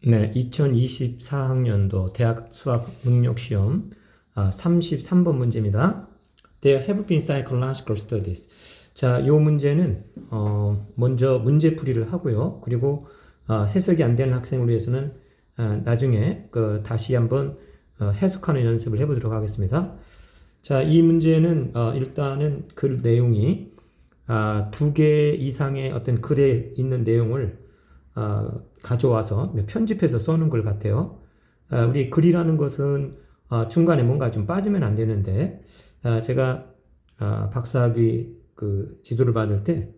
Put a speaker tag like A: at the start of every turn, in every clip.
A: 네, 2024학년도 대학 수학 능력 시험 33번 문제입니다. There have been psychological studies. 자, 요 문제는 먼저 문제풀이를 하고요. 그리고 해석이 안 되는 학생을 위해서는 나중에 다시 한번 해석하는 연습을 해보도록 하겠습니다. 자, 이 문제는 일단은 글 내용이 두 개 이상의 어떤 글에 있는 내용을 가져와서 편집해서 써놓은 걸 같아요. 우리 글이라는 것은 중간에 뭔가 좀 빠지면 안 되는데, 제가 박사학위 그 지도를 받을 때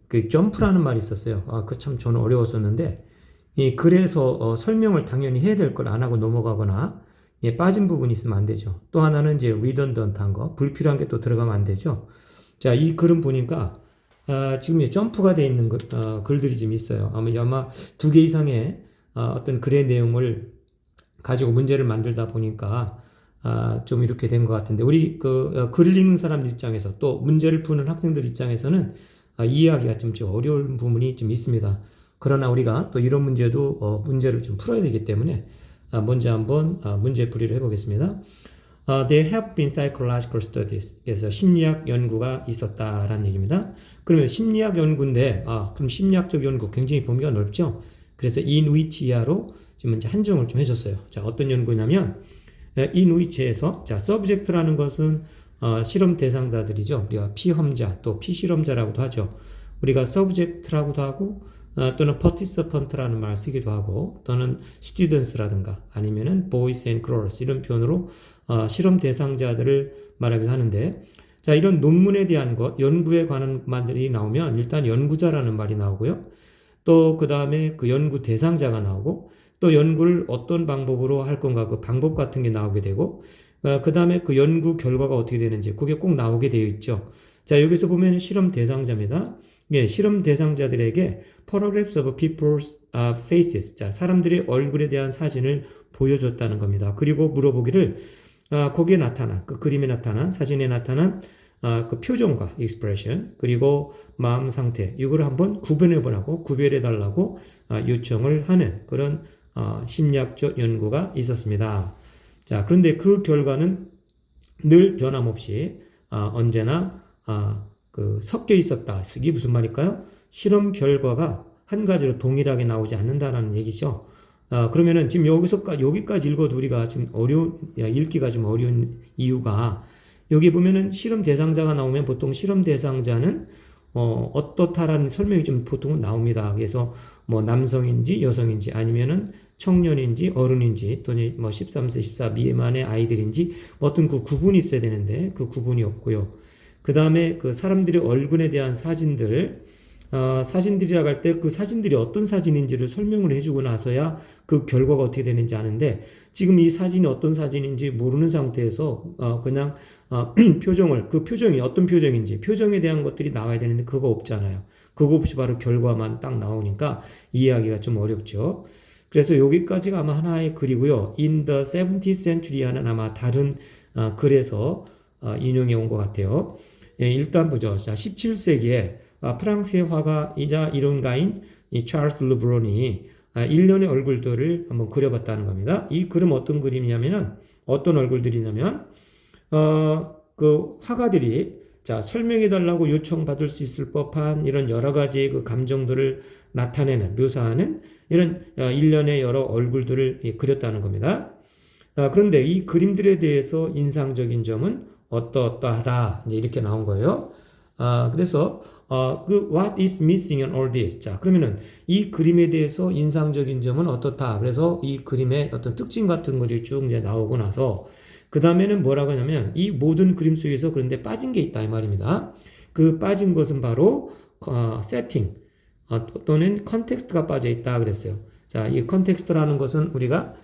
A: 그 점프라는 말이 있었어요. 그 참 저는 어려웠었는데, 이 글에서 설명을 당연히 해야 될 걸 안 하고 넘어가거나 빠진 부분이 있으면 안 되죠. 또 하나는 이제 redundant한 거, 불필요한 게 또 들어가면 안 되죠. 자, 이 글은 보니까 지금 점프가 되어 있는 글들이 좀 있어요. 아마 두 개 이상의 어떤 글의 내용을 가지고 문제를 만들다 보니까 좀 이렇게 된 것 같은데, 우리 글을 읽는 사람들 입장에서 또 문제를 푸는 학생들 입장에서는 이해하기가 좀 어려운 부분이 좀 있습니다. 그러나 우리가 또 이런 문제도 문제를 좀 풀어야 되기 때문에 먼저 한번 문제 풀이를 해보겠습니다. There have been psychological studies. 그래서 심리학 연구가 있었다라는 얘기입니다. 그러면 심리학 연구인데, 그럼 심리학적 연구 굉장히 범위가 넓죠? 그래서 in which 이하로 지금 이제 한정을 좀 해줬어요. 자, 어떤 연구냐면, in which에서, 자, subject라는 것은, 실험 대상자들이죠. 우리가 피험자, 또 피실험자라고도 하죠. 우리가 subject라고도 하고, 또는 participant라는 말을 쓰기도 하고, 또는 students라든가, 아니면은 boys and girls, 이런 표현으로, 실험 대상자들을 말하기도 하는데, 자, 이런 논문에 대한 것, 연구에 관한 말들이 나오면 일단 연구자라는 말이 나오고요. 또 그 다음에 그 연구 대상자가 나오고, 또 연구를 어떤 방법으로 할 건가 그 방법 같은 게 나오게 되고, 그 다음에 그 연구 결과가 어떻게 되는지 그게 꼭 나오게 되어 있죠. 자, 여기서 보면 실험 대상자입니다. 예, 실험 대상자들에게 photographs of people's faces, 자, 사람들의 얼굴에 대한 사진을 보여줬다는 겁니다. 그리고 물어보기를 거기에 나타난, 그 그림에 나타난, 사진에 나타난 그 표정과 expression, 그리고 마음 상태, 이거를 한번 구분해보라고, 구별해달라고 요청을 하는 그런 심리학적 연구가 있었습니다. 자, 그런데 그 결과는 늘 변함없이 언제나 그 섞여 있었다. 이게 무슨 말일까요? 실험 결과가 한 가지로 동일하게 나오지 않는다라는 얘기죠. 그러면은 지금 여기까지 읽어도 우리가 지금 읽기가 좀 어려운 이유가, 여기 보면은 실험 대상자가 나오면 보통 실험 대상자는 어떻다라는 설명이 좀 보통은 나옵니다. 그래서 뭐 남성인지 여성인지 아니면은 청년인지 어른인지 또는 뭐 13세, 14 미만의 아이들인지 어떤 그 구분이 있어야 되는데 그 구분이 없고요. 그 다음에 그 사람들의 얼굴에 대한 사진들이라고 할 때 그 사진들이 어떤 사진인지를 설명을 해주고 나서야 그 결과가 어떻게 되는지 아는데, 지금 이 사진이 어떤 사진인지 모르는 상태에서 그냥 표정을, 그 표정이 어떤 표정인지 표정에 대한 것들이 나와야 되는데 그거 없잖아요. 그거 없이 바로 결과만 딱 나오니까 이해하기가 좀 어렵죠. 그래서 여기까지가 아마 하나의 글이고요. In the 17th century 하는 아마 다른 글에서 인용해 온 것 같아요. 예, 일단 보죠. 자, 17세기에 프랑스의 화가이자 이론가인 이 찰스 르브론이 일련의 얼굴들을 한번 그려봤다는 겁니다. 이 그림 어떤 그림이냐면은, 어떤 얼굴들이냐면, 그 화가들이 자, 설명해달라고 요청받을 수 있을 법한 이런 여러 가지의 그 감정들을 나타내는, 묘사하는 이런 일련의 여러 얼굴들을 그렸다는 겁니다. 그런데 이 그림들에 대해서 인상적인 점은 어떠하다, 이제 이렇게 나온 거예요. 그래서 what is missing in all this? 자, 그러면은 이 그림에 대해서 인상적인 점은 어떻다. 그래서 이 그림의 어떤 특징 같은 것이 쭉 이제 나오고 나서 그 다음에는 뭐라고 하냐면, 이 모든 그림 속에서 그런데 빠진 게 있다 이 말입니다. 그 빠진 것은 바로 세팅 또는 컨텍스트가 빠져 있다 그랬어요. 자, 이 컨텍스트라는 것은 우리가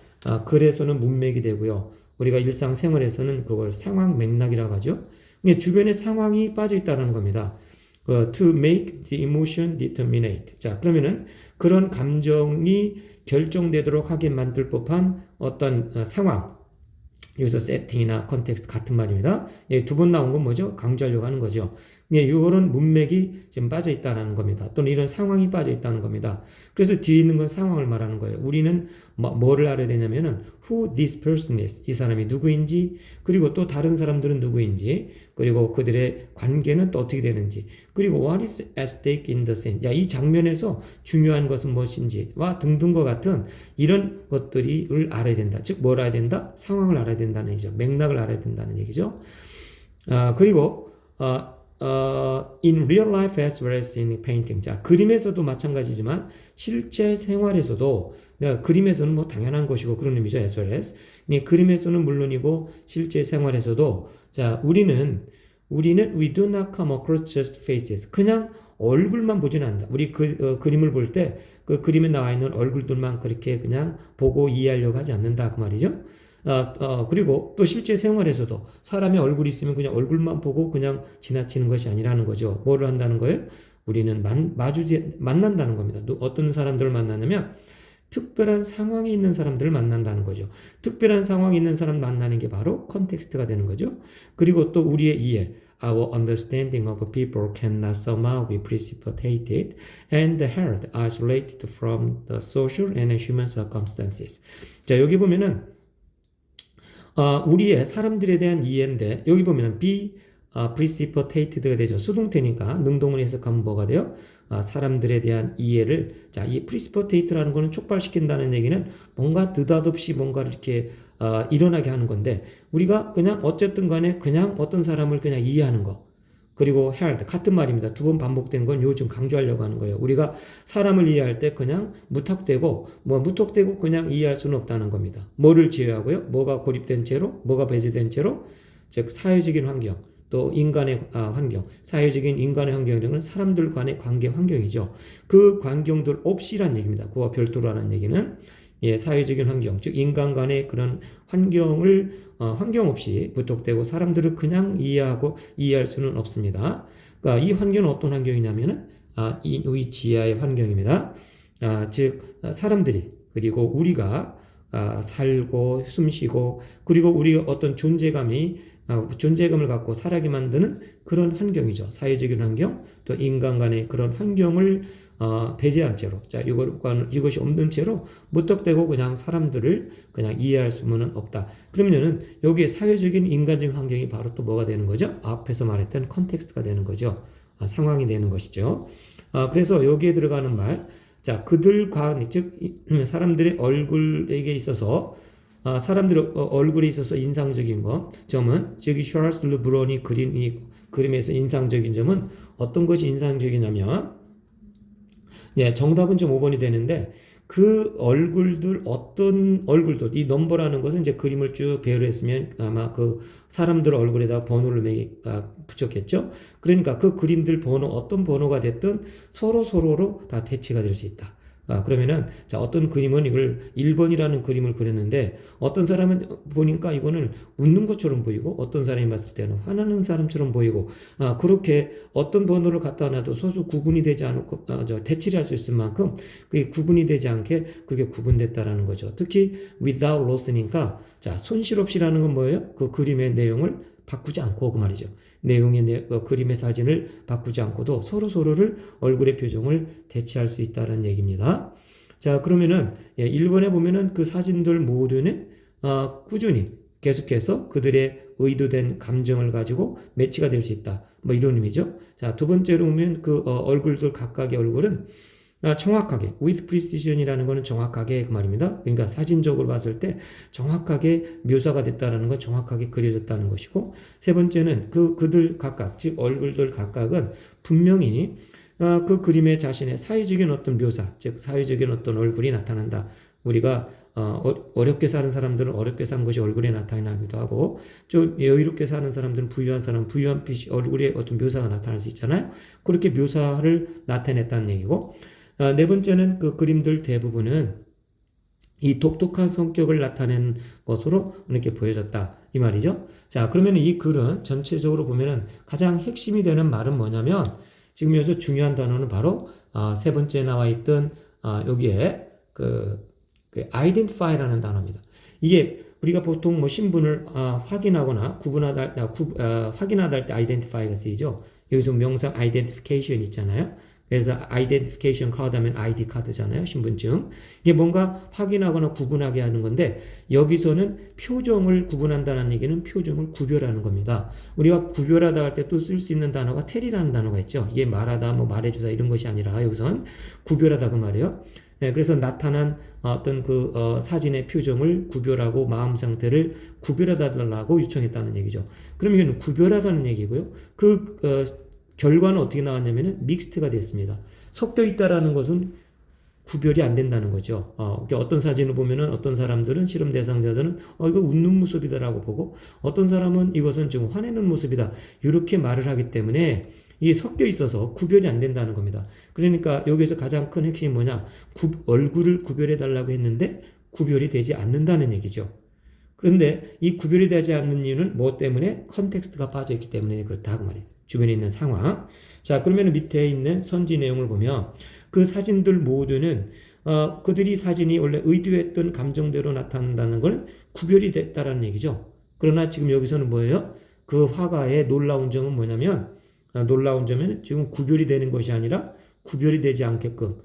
A: 글에서는 문맥이 되고요. 우리가 일상생활에서는 그걸 상황 맥락이라고 하죠. 주변에 상황이 빠져 있다는 겁니다. To make the emotion determinate. 자, 그러면은 그런 감정이 결정되도록 하게 만들 법한 어떤 상황. 여기서 세팅이나 컨텍스트 같은 말입니다. 두 번 나온 건 뭐죠? 강조하려고 하는 거죠. 예, 이런 문맥이 지금 빠져 있다는 겁니다. 또는 이런 상황이 빠져 있다는 겁니다. 그래서 뒤에 있는 건 상황을 말하는 거예요. 우리는 뭐를 알아야 되냐면은 who this person is, 이 사람이 누구인지, 그리고 또 다른 사람들은 누구인지, 그리고 그들의 관계는 또 어떻게 되는지, 그리고 what is at stake in the scene, 야, 이 장면에서 중요한 것은 무엇인지와 등등과 같은 이런 것들을 알아야 된다. 즉, 뭘 알아야 된다? 상황을 알아야 된다는 얘기죠. 맥락을 알아야 된다는 얘기죠. 그리고 in real life as well as in painting. 자, 그림에서도 마찬가지지만 실제 생활에서도, 그림에서는 뭐 당연한 것이고 그런 의미죠. as well as. 그림에서는 물론이고 실제 생활에서도, 자, 우리는 we do not come across just faces. 그냥 얼굴만 보지는 않는다. 우리 그림을 볼 때 그 그림에 나와 있는 얼굴들만 그렇게 그냥 보고 이해하려고 하지 않는다. 그 말이죠. 그리고 또 실제 생활에서도 사람의 얼굴이 있으면 그냥 얼굴만 보고 그냥 지나치는 것이 아니라는 거죠. 뭐를 한다는 거예요? 우리는 만난다는 겁니다. 어떤 사람들을 만나냐면 특별한 상황이 있는 사람들을 만난다는 거죠. 특별한 상황이 있는 사람 만나는 게 바로 컨텍스트가 되는 거죠. 그리고 또 우리의 이해, our understanding of people cannot somehow be precipitated and held isolated from the social and human circumstances. 자, 여기 보면은 우리의 사람들에 대한 이해인데, 여기 보면은 be precipitated가 되죠. 수동태니까 능동을 해석하면 뭐가 돼요? 사람들에 대한 이해를, 자, 이 precipitate라는 거는 촉발시킨다는 얘기는 뭔가 느닷없이 뭔가를 이렇게 일어나게 하는 건데, 우리가 그냥 어쨌든 간에 그냥 어떤 사람을 그냥 이해하는 거, 그리고 held, 같은 말입니다. 두 번 반복된 건 요즘 강조하려고 하는 거예요. 우리가 사람을 이해할 때 그냥 무턱대고 그냥 이해할 수는 없다는 겁니다. 뭐를 제외하고요? 뭐가 고립된 채로, 뭐가 배제된 채로, 즉 사회적인 환경, 또 인간의 환경, 사회적인 인간의 환경이라는 건 사람들 간의 관계 환경이죠. 그 환경들 없이란 얘기입니다. 그와 별도로 하는 얘기는, 예, 사회적인 환경, 즉 인간 간의 그런 환경 없이 무턱대고 사람들을 그냥 이해할 수는 없습니다. 그러니까 이 환경은 어떤 환경이냐면은 이 지하의 환경입니다. 즉 사람들이, 그리고 우리가 살고 숨쉬고, 그리고 우리가 어떤 존재감을 갖고 살아게 만드는 그런 환경이죠. 사회적인 환경, 또 인간 간의 그런 환경을 배제한 채로, 자, 이것이 없는 채로 무턱대고 그냥 사람들을 그냥 이해할 수는 없다. 그러면은 여기에 사회적인 인간적인 환경이 바로 또 뭐가 되는 거죠? 앞에서 말했던 컨텍스트가 되는 거죠. 상황이 되는 것이죠. 그래서 여기에 들어가는 말, 자, 즉 사람들의 얼굴에게 있어서, 사람들의 얼굴에 있어서 인상적인 점은, 즉 샤를스 르브론이 그린 이 그림에서 인상적인 점은 어떤 것이 인상적이냐면, 예, 정답은 좀 5번이 되는데, 그 어떤 얼굴들, 이 넘버라는 것은 이제 그림을 쭉 배열을 했으면 아마 그 사람들 얼굴에다 번호를 붙였겠죠. 그러니까 그 그림들 어떤 번호가 됐든 서로로 다 대치가 될 수 있다. 그러면은, 자, 어떤 그림은 이걸 1번이라는 그림을 그렸는데, 어떤 사람은 보니까 이거는 웃는 것처럼 보이고, 어떤 사람이 봤을 때는 화나는 사람처럼 보이고, 그렇게 어떤 번호를 갖다 놔도 서로 구분이 되지 않고, 대치를 할 수 있을 만큼, 그게 구분이 되지 않게 그게 구분됐다라는 거죠. 특히, without loss니까, 자, 손실 없이라는 건 뭐예요? 그 그림의 내용을 바꾸지 않고, 그 말이죠. 그림의 사진을 바꾸지 않고도 서로를 얼굴의 표정을 대체할 수 있다는 얘기입니다. 자, 그러면은 1번에 보면은 그 사진들 모두는 꾸준히 계속해서 그들의 의도된 감정을 가지고 매치가 될 수 있다. 뭐 이런 의미죠. 자, 두 번째로 보면 그 얼굴들 각각의 얼굴은 정확하게, with precision이라는 것은 정확하게 그 말입니다. 그러니까 사진적으로 봤을 때 정확하게 묘사가 됐다는 건 정확하게 그려졌다는 것이고, 세 번째는 그들 각각, 즉 얼굴들 각각은 분명히 그 그림의 자신의 사회적인 어떤 묘사, 즉 사회적인 어떤 얼굴이 나타난다. 우리가 어렵게 사는 사람들은 어렵게 산 것이 얼굴에 나타나기도 하고, 좀 여유롭게 사는 사람들은 부유한 빛이 얼굴에 어떤 묘사가 나타날 수 있잖아요. 그렇게 묘사를 나타냈다는 얘기고, 네 번째는 그 그림들 대부분은 이 독특한 성격을 나타낸 것으로 이렇게 보여졌다. 이 말이죠. 자, 그러면 이 글은 전체적으로 보면은 가장 핵심이 되는 말은 뭐냐면, 지금 여기서 중요한 단어는 바로 세 번째 나와 있던 여기에 그 identify라는 단어입니다. 이게 우리가 보통 신분을 확인하거나 확인하다 할 때 identify가 쓰이죠. 여기서 명사 identification 있잖아요. 그래서 identification 카드 하면 ID 카드잖아요. 신분증. 이게 뭔가 확인하거나 구분하게 하는 건데 여기서는 표정을 구분한다는 얘기는 표정을 구별하는 겁니다. 우리가 구별하다 할 때 또 쓸 수 있는 단어가 텔이라는 단어가 있죠. 이게 말하다, 뭐 말해주다 이런 것이 아니라 여기서는 구별하다 그 말이에요. 네, 그래서 나타난 어떤 사진의 표정을 구별하고 마음 상태를 구별하다 달라고 요청했다는 얘기죠. 그럼 이건 구별하다는 얘기고요. 결과는 어떻게 나왔냐면은 믹스트가 됐습니다. 섞여 있다라는 것은 구별이 안 된다는 거죠. 어떤 사진을 보면은 어떤 사람들은 실험 대상자들은 이거 웃는 모습이다라고 보고 어떤 사람은 이것은 지금 화내는 모습이다 이렇게 말을 하기 때문에 이게 섞여 있어서 구별이 안 된다는 겁니다. 그러니까 여기서 가장 큰 핵심이 뭐냐? 얼굴을 구별해 달라고 했는데 구별이 되지 않는다는 얘기죠. 그런데 이 구별이 되지 않는 이유는 뭐 때문에? 컨텍스트가 빠져 있기 때문에 그렇다고 말이에요. 주변에 있는 상황. 자, 그러면 밑에 있는 선지 내용을 보면 그 사진들 모두는 그들이 사진이 원래 의도했던 감정대로 나타난다는 걸 구별이 됐다라는 얘기죠. 그러나 지금 여기서는 뭐예요? 그 화가의 놀라운 점은 뭐냐면 놀라운 점은 지금 구별이 되는 것이 아니라 구별이 되지 않게끔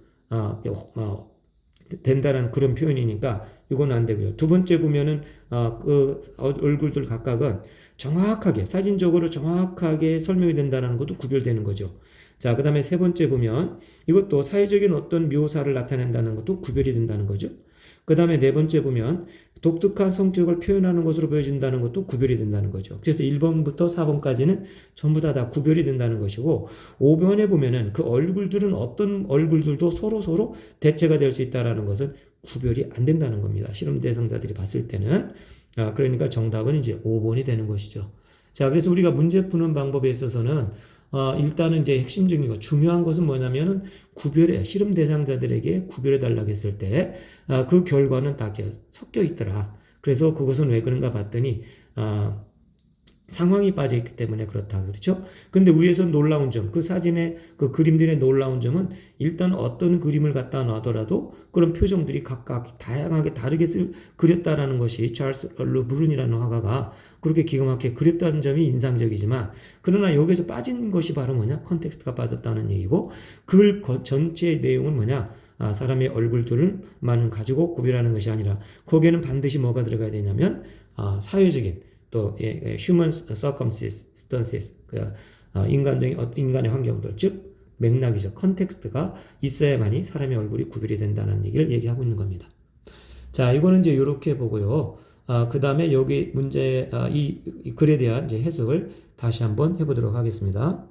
A: 된다는 그런 표현이니까 이건 안 되고요. 두 번째 보면은 그 얼굴들 각각은 정확하게 사진적으로 정확하게 설명이 된다는 것도 구별되는 거죠. 자, 그 다음에 세 번째 보면 이것도 사회적인 어떤 묘사를 나타낸다는 것도 구별이 된다는 거죠. 그 다음에 네 번째 보면 독특한 성격을 표현하는 것으로 보여진다는 것도 구별이 된다는 거죠. 그래서 1번부터 4번까지는 전부 다 구별이 된다는 것이고 5번에 보면은 그 얼굴들은 어떤 얼굴들도 서로 대체가 될 수 있다는 것은 구별이 안 된다는 겁니다. 실험 대상자들이 봤을 때는. 그러니까 정답은 이제 5번이 되는 것이죠. 자, 그래서 우리가 문제 푸는 방법에 있어서는 일단은 이제 핵심적인 거, 중요한 것은 뭐냐면은 실험 대상자들에게 구별해 달라고 했을 때, 그 결과는 다 섞여 있더라. 그래서 그것은 왜 그런가 봤더니, 상황이 빠져 있기 때문에 그렇다. 그렇죠? 근데 위에서 놀라운 점, 그 사진의 그 그림들의 놀라운 점은 일단 어떤 그림을 갖다 놔더라도 그런 표정들이 각각 다양하게 다르게 그렸다라는 것이 찰스 르브룬이라는 화가가 그렇게 기가 막히게 그렸다는 점이 인상적이지만 그러나 여기서 빠진 것이 바로 뭐냐? 컨텍스트가 빠졌다는 얘기고 그 전체의 내용은 뭐냐? 사람의 얼굴들만 가지고 구별하는 것이 아니라 거기에는 반드시 뭐가 들어가야 되냐면 사회적인 또 human circumstances 인간의 환경들 즉 맥락이죠. 컨텍스트가 있어야만이 사람의 얼굴이 구별이 된다는 얘기를 얘기하고 있는 겁니다. 자, 이거는 이제 이렇게 보고요. 그 다음에 여기 문제 이 글에 대한 이제 해석을 다시 한번 해보도록 하겠습니다.